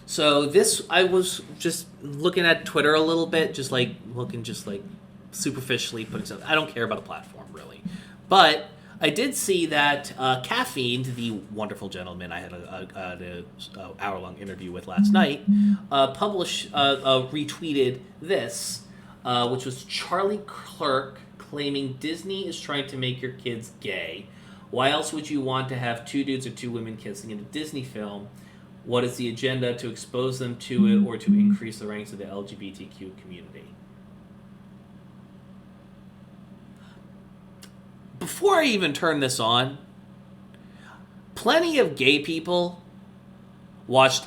So this, I was just looking at Twitter a little bit, just like superficially putting stuff. I don't care about a platform really, but I did see that Caffeine, the wonderful gentleman I had a hour-long interview with last night, retweeted this, which was Charlie Kirk claiming Disney is trying to make your kids gay. Why else would you want to have two dudes or two women kissing in a Disney film? What is the agenda, to expose them to it or to increase the ranks of the LGBTQ community? Before I even turn this on, plenty of gay people watched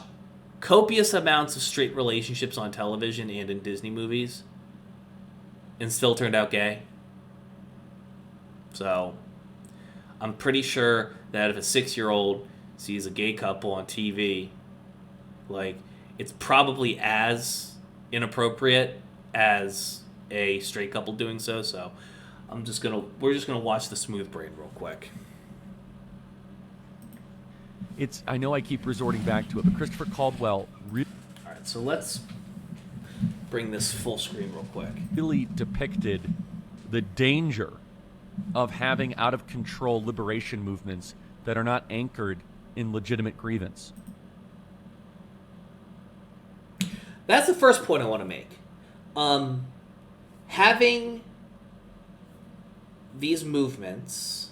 copious amounts of straight relationships on television and in Disney movies and still turned out gay. So, I'm pretty sure that if a 6-year-old sees a gay couple on TV, like, it's probably as inappropriate as a straight couple doing so. So, we're just gonna watch the Smooth Brain real quick. I know I keep resorting back to it, but Christopher Caldwell All right, so let's bring this full screen real quick. Really depicted the danger of having out of control liberation movements that are not anchored in legitimate grievance. That's the first point I want to make. Having these movements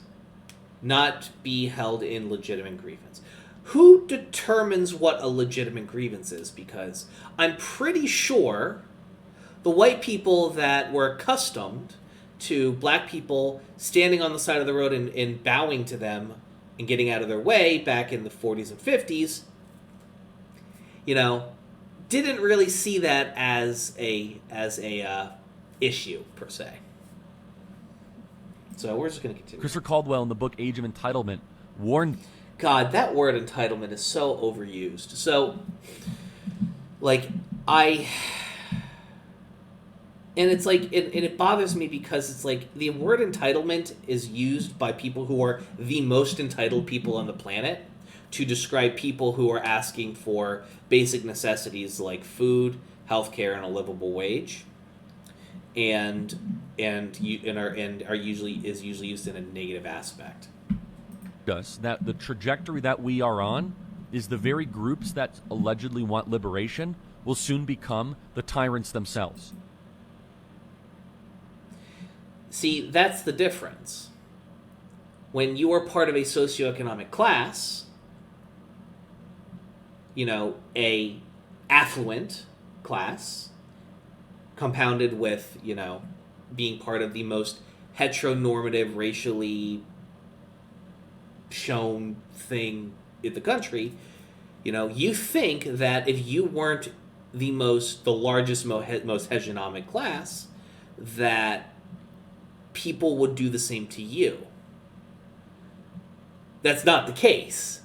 not be held in legitimate grievance. Who determines what a legitimate grievance is? Because I'm pretty sure the white people that were accustomed to black people standing on the side of the road and bowing to them and getting out of their way back in the 40s and 50s, didn't really see that as a issue per se. So we're just going to continue. Christopher Caldwell in the book Age of Entitlement warned... God, that word entitlement is so overused. So, and it's like, and it bothers me because it's like the word entitlement is used by people who are the most entitled people on the planet to describe people who are asking for basic necessities like food, healthcare, and a livable wage, and are usually used in a negative aspect. Us that the trajectory that we are on is the very groups that allegedly want liberation will soon become the tyrants themselves. See, that's the difference. When you are part of a socioeconomic class, a affluent class, compounded with, being part of the most heteronormative, racially shown thing in the country, you think that if you weren't the largest, most hegemonic class, that people would do the same to you. That's not the case.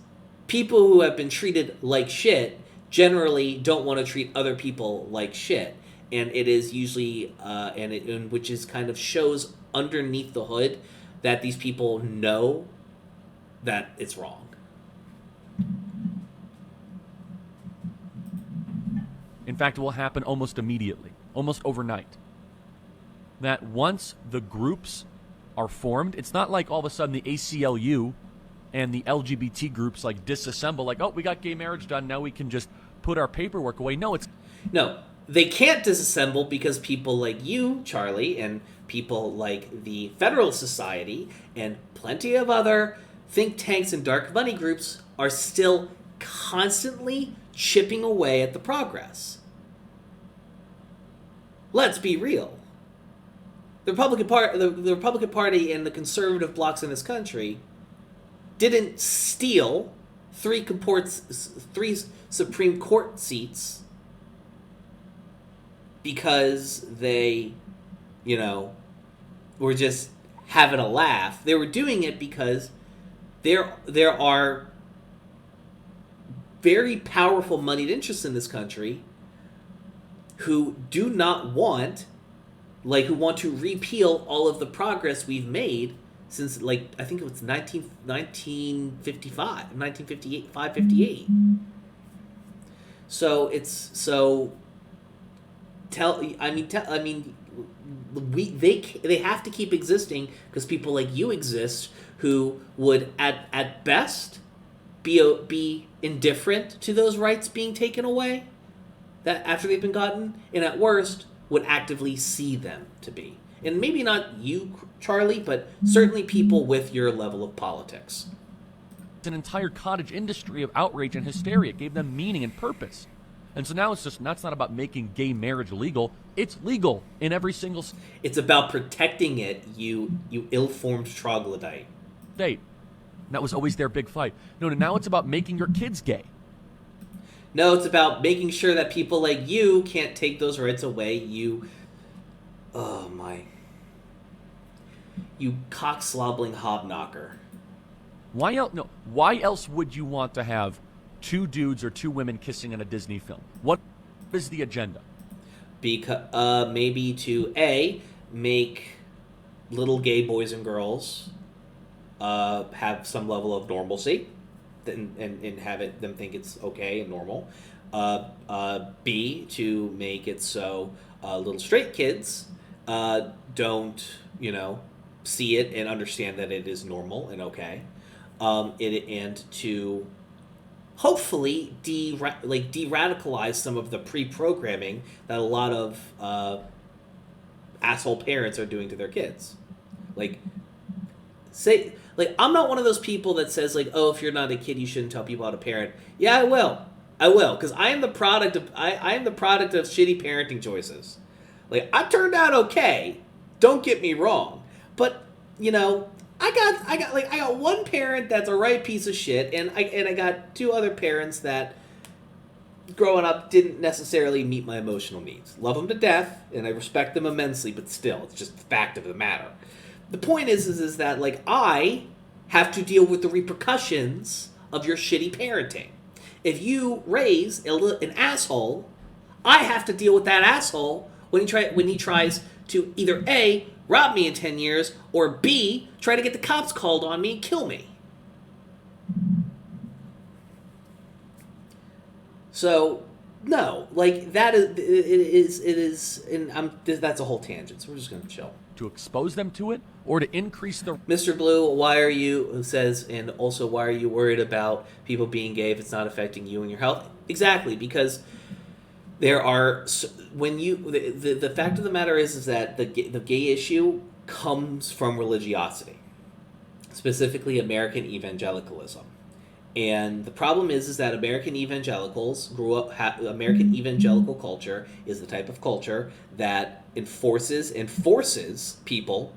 People who have been treated like shit generally don't want to treat other people like shit, and it is usually, which is kind of shows underneath the hood that these people know that it's wrong. In fact, it will happen almost immediately, almost overnight. That once the groups are formed, it's not like all of a sudden the ACLU and the LGBT groups disassemble, oh, we got gay marriage done, now we can just put our paperwork away. No, they can't disassemble because people like you, Charlie, and people like the Federalist Society and plenty of other think tanks and dark money groups are still constantly chipping away at the progress. Let's be real. The Republican Party and the conservative blocs in this country didn't steal three Supreme Court seats because they, were just having a laugh. They were doing it because there are very powerful moneyed interests in this country who do not want, who want to repeal all of the progress we've made since, I think it was 1958. So it's so I mean, they have to keep existing because people like you exist who would at best be indifferent to those rights being taken away that after they've been gotten, and at worst would actively see them to be. And maybe not you, Charlie, but certainly people with your level of politics. It's an entire cottage industry of outrage and hysteria. It gave them meaning and purpose. And so now that's not about making gay marriage legal. It's legal in every single It's about protecting it, you ill-formed troglodyte. state. And that was always their big fight. No, now it's about making your kids gay. No, it's about making sure that people like you can't take those rights away. You cock-slobbling hobknocker. Why else? No. Why else would you want to have two dudes or two women kissing in a Disney film? What is the agenda? Because maybe to make little gay boys and girls have some level of normalcy, and have them think it's okay and normal. B, to make it so little straight kids don't see it and understand that it is normal and okay. And to hopefully de-radicalize some of the pre-programming that a lot of asshole parents are doing to their kids. I'm not one of those people that says if you're not a kid you shouldn't tell people how to parent. Yeah, I will, because I am the product of shitty parenting choices. I turned out okay, don't get me wrong, but I got one parent that's a right piece of shit, and I got two other parents that growing up didn't necessarily meet my emotional needs. Love them to death, and I respect them immensely, but still, it's just the fact of the matter. The point is that I have to deal with the repercussions of your shitty parenting. If you raise an asshole, I have to deal with that asshole when he tries to either A, rob me in 10 years, or B, try to get the cops called on me and kill me. So, no, that is, and that's a whole tangent, so we're just going to chill. To expose them to it, or to increase the... Mr. Blue, why are you worried about people being gay if it's not affecting you and your health? Exactly, because there are... The fact of the matter is that the gay issue comes from religiosity, specifically American evangelicalism. And the problem is that American evangelicals grew up... American evangelical culture is the type of culture that enforces people,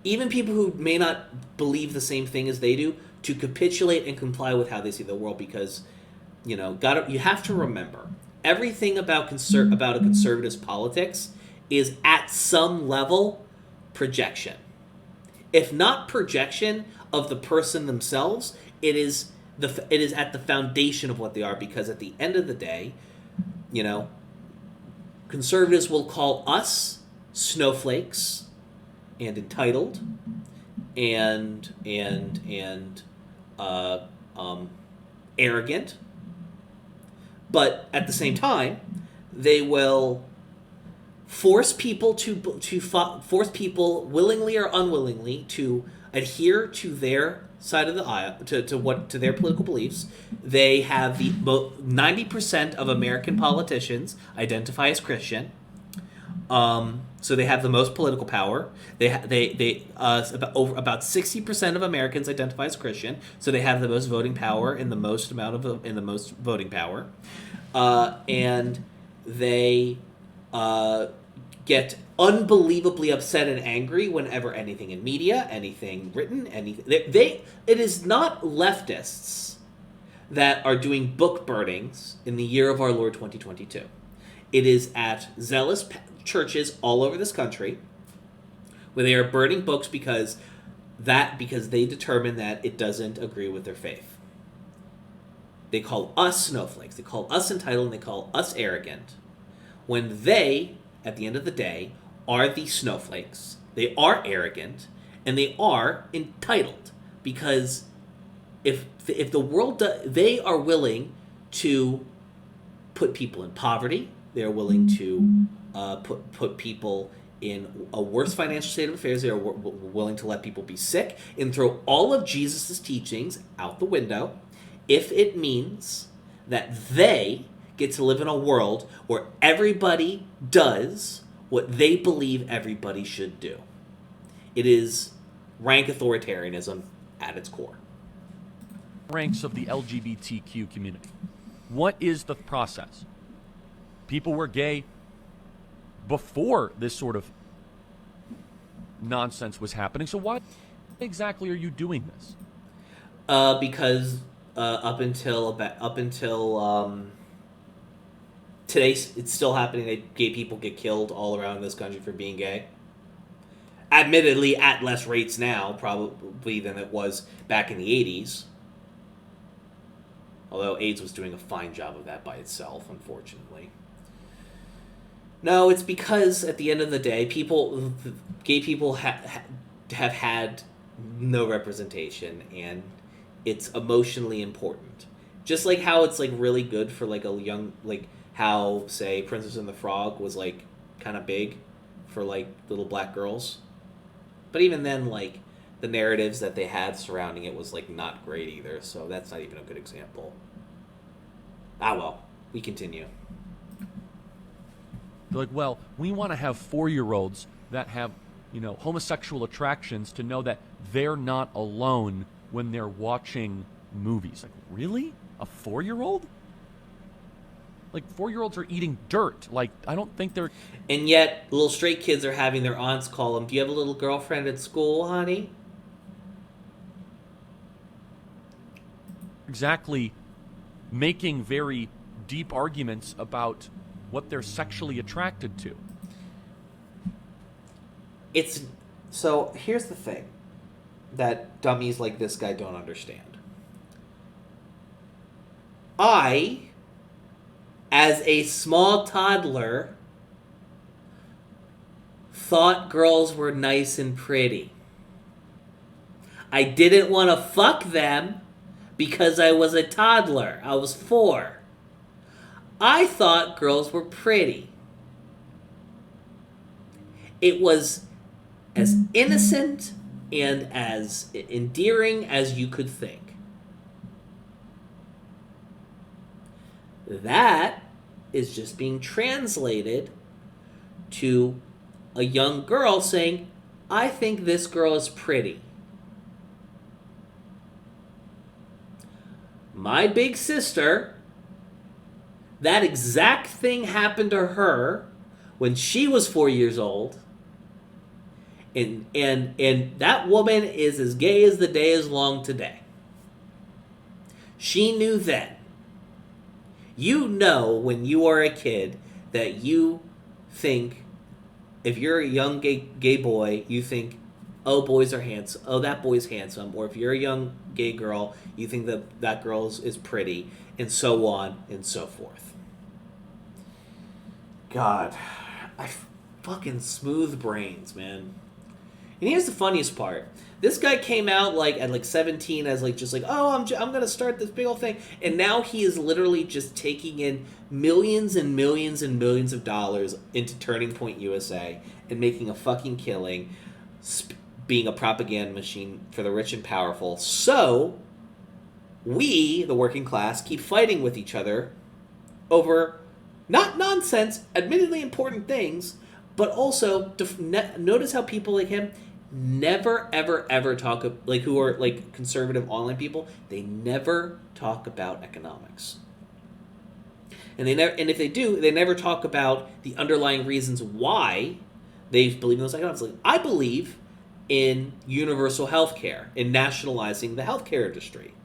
even people who may not believe the same thing as they do, to capitulate and comply with how they see the world, because you have to remember everything about a conservative's politics is at some level projection. If not projection of the person themselves, it is at the foundation of what they are, because at the end of the day, conservatives will call us snowflakes and entitled and arrogant, but at the same time, they will force people willingly or unwillingly to adhere to their side of the aisle, to their political beliefs. They have 90% of American politicians identify as Christian. So they have the most political power. About 60% of Americans identify as Christian. So they have the most voting power and the most voting power. And they get unbelievably upset and angry whenever anything in media, anything written, it is not leftists that are doing book burnings in the year of our Lord 2022. It is at zealous churches all over this country where they are burning books because they determine that it doesn't agree with their faith. They call us snowflakes, they call us entitled, and they call us arrogant, when they, at the end of the day, are the snowflakes. They are arrogant, and they are entitled, because if the world they are willing to put people in poverty. They're willing to put people in a worse financial state of affairs. They are willing to let people be sick and throw all of Jesus' teachings out the window if it means that they get to live in a world where everybody does what they believe everybody should do. It is rank authoritarianism at its core. Ranks of the LGBTQ community. What is the process? People were gay before this sort of nonsense was happening. So why exactly are you doing this? Because up until today, it's still happening that gay people get killed all around this country for being gay. Admittedly, at less rates now, probably, than it was back in the 80s. Although AIDS was doing a fine job of that by itself, unfortunately. No, it's because at the end of the day, gay people have had no representation, and it's emotionally important. Just like how it's like really good for like a young, like how say Princess and the Frog was like kind of big for like little black girls, but even then, like the narratives that they had surrounding it was like not great either. So that's not even a good example. Ah well, we continue. They're like, well, we want to have 4-year-olds that have, homosexual attractions to know that they're not alone when they're watching movies. Like, really? A 4-year-old? Like, 4-year-olds are eating dirt. Like, I don't think they're... And yet, little straight kids are having their aunts call them, do you have a little girlfriend at school, honey? Exactly. Making very deep arguments about what they're sexually attracted to. So, here's the thing that dummies like this guy don't understand. I, as a small toddler, thought girls were nice and pretty. I didn't want to fuck them because I was a toddler. I was 4. I thought girls were pretty. It was as innocent and as endearing as you could think. That is just being translated to a young girl saying, I think this girl is pretty. My big sister, that exact thing happened to her when she was 4 years old. And that woman is as gay as the day is long today. She knew then. You know when you are a kid that you think, if you're a young gay boy, you think, oh, boys are handsome. Oh, that boy's handsome. Or if you're a young gay girl, you think that girl is pretty, and so on and so forth. God, I fucking smooth brains, man. And here's the funniest part. This guy came out at 17 as oh, I'm gonna start this big old thing, and now he is literally just taking in millions and millions and millions of dollars into Turning Point USA and making a fucking killing, being a propaganda machine for the rich and powerful. So we, the working class, keep fighting with each other over not nonsense, admittedly important things, but also notice how people like him never, ever, ever talk, who are conservative online people, they never talk about economics. And if they do, they never talk about the underlying reasons why they believe in those economics. I believe in universal health care, in nationalizing the healthcare industry.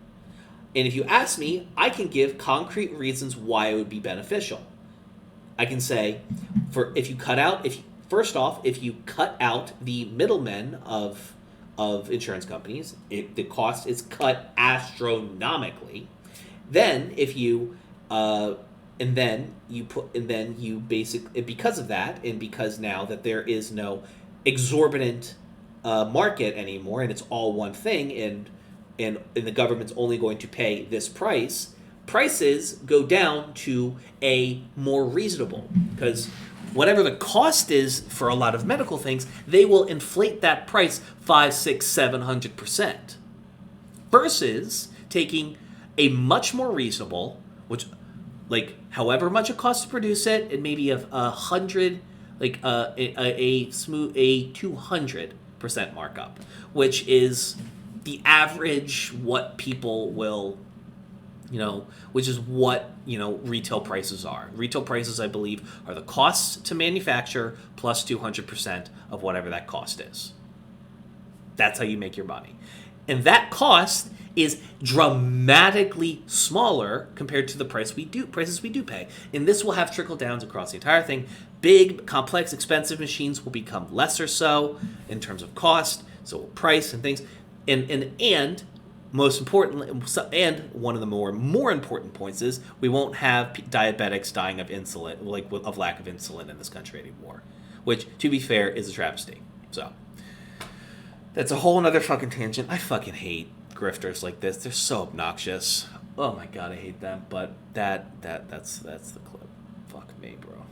And if you ask me, I can give concrete reasons why it would be beneficial. I can say, if you cut out the middlemen of insurance companies, the cost is cut astronomically. Then because of that, and because now that there is no exorbitant market anymore, and it's all one thing, and the government's only going to pay this price, prices go down to a more reasonable, because whatever the cost is for a lot of medical things, they will inflate that price 5, 6, 700%. Versus taking a much more reasonable, which, like, however much it costs to produce it, it may be a 100, like a smooth, a 200% markup, which is the average what people will, which is what, retail prices are. Retail prices, I believe, are the costs to manufacture plus 200% of whatever that cost is. That's how you make your money. And that cost is dramatically smaller compared to the prices we do pay. And this will have trickle downs across the entire thing. Big, complex, expensive machines will become lesser so in terms of cost, so price and things. And most importantly, and one of the more important points is we won't have diabetics dying of insulin, like of lack of insulin in this country anymore, which, to be fair, is a travesty. So that's a whole nother fucking tangent. I fucking hate grifters like this. They're so obnoxious. Oh my god, I hate them. But that's the clip. Fuck me, bro.